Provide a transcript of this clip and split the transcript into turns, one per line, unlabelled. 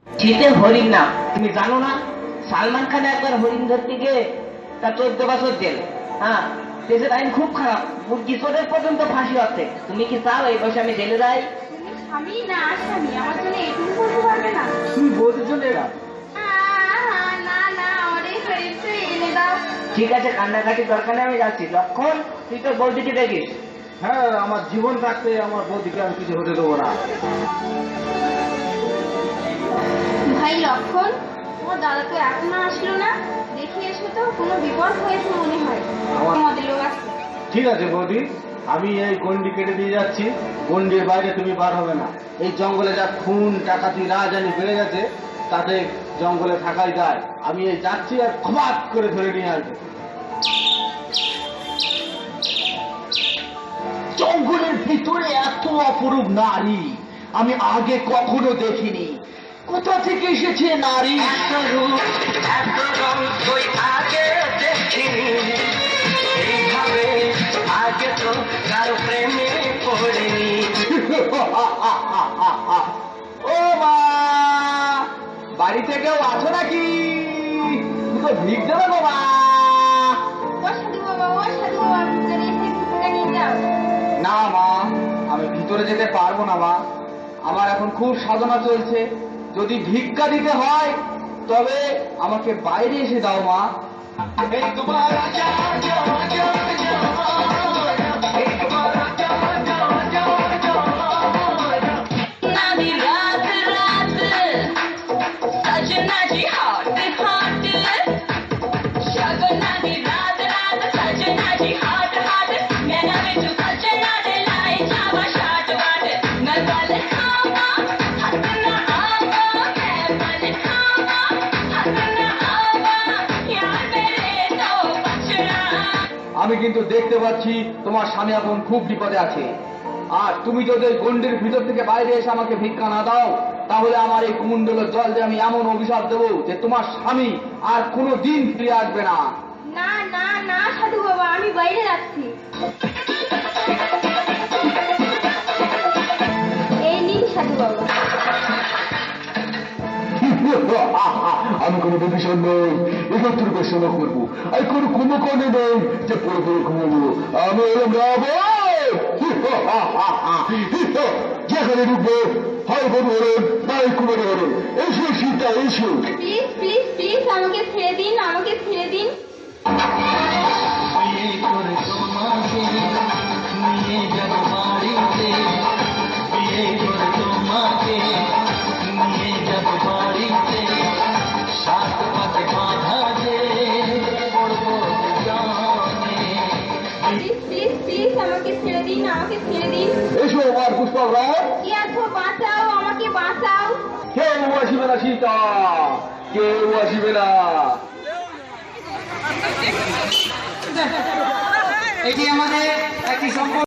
শীতে হরিণ না, তুমি জানো না সালমান খান একবার হরিণ ধরতে গিয়ে তার 14 বছর জেল। হ্যাঁ, দেশের আইন খুব খারাপ, মুরগি চোরের পর্যন্ত ফাঁসি হচ্ছে। তুমি কি চাও এই বয়সে আমি জেলে যাই?
স্বামী না আসামি, আমার জন্য এটুকু করতে পারবে না?
তুমি বলতে চলে না।
না না, আমার এই শরীরটা এনে দাও।
ঠিক আছে, কান্নাকাটি দরকার নেই, আমি যাচ্ছি। লক্ষণ, তুই তোর বৌদিকে দেখিস।
হ্যাঁ, আমার জীবন থাকতে আমার বৌদিকে আমি কিছু হতে দেবো না।
ভাই লক্ষণ, তোমার দাদা তো এখনো আসলো না, দেখে এসো তো, কোনো বিপদ হয়েছে মনে হয়। আমাদের লোক আসছে।
ঠিক আছে বৌদি, আমি এই গন্ডি কেটে দিয়ে যাচ্ছি। গন্ডির বাইরে তুমি বার হবে না। এই জঙ্গলে যা খুন ডাকাতি রাজধানী বেড়ে গেছে, তাতে জঙ্গলে থাকাই যায়। আমি এই যাচ্ছি আর খবাত করে ধরে নিয়ে আসবো।
জঙ্গলের ভিতরে এত অপরূপ নারী আমি আগে কখনো দেখিনি। কোথা থেকে এসেছে নারী?
এত রূপ এত রং কই আগে দেখিনি, এইভাবে আগে তো কারো প্রেমে পড়িনি।
ও মা, বাড়িতে কেউ আছো নাকি? তুই তো ভিড় দেবে গো মা।
ও সাধু বাবা, ভিতরে এসে ভিক্ষা নিয়ে যাও।
না মা, আমি ভিতরে যেতে পারবো না মা। আমার এখন খুব সাধনা চলছে। যদি ভিক্ষা দিতে হয় তবে আমাকে বাইরে এসে দাও মা। আমি কিন্তু দেখতে পাচ্ছি তোমার স্বামী এখন খুব বিপদে আছে। আর তুমি যদি ওই গন্ডির ভিতর থেকে বাইরে এসে আমাকে ভিক্ষা না দাও, তাহলে আমার এই কুমণ্ডলের জল দিয়ে আমি এমন অভিশাপ দেবো যে তোমার স্বামী আর কোনো দিন ফিরে আসবে না।
না না না সাধু বাবা, আমি বাইরে যাচ্ছি। এই নিন সাধু বাবা।
আমি কোনো বিভীষণ নই, একত্র ঘোষণা করবো। আমি কোনো কুম্ভকর্ণ নই যে পড়ে পড়ে ঘুমাবো। আমি হলাম রাবণ। যেখানে ঢুকবো হয় বড় হরণ, নাই কুমারী হরণ। এসো সীতা, এসো।
প্লিজ প্লিজ প্লিজ, আমাকে ছেড়ে দিন, আমাকে ছেড়ে দিন। প্লিজ প্লিজ প্লিজ, আমাকে ছেড়ে দিন, আমাকে ছেড়ে দিন।
এসো আমার পুষ্পক রায়।
কি আছো, বাঁচাও, আমাকে বাঁচাও।
কেউ আসিবে না সীতা, কেউ আসিবে না।
এটি আমাদের একটি সম্পর্ক।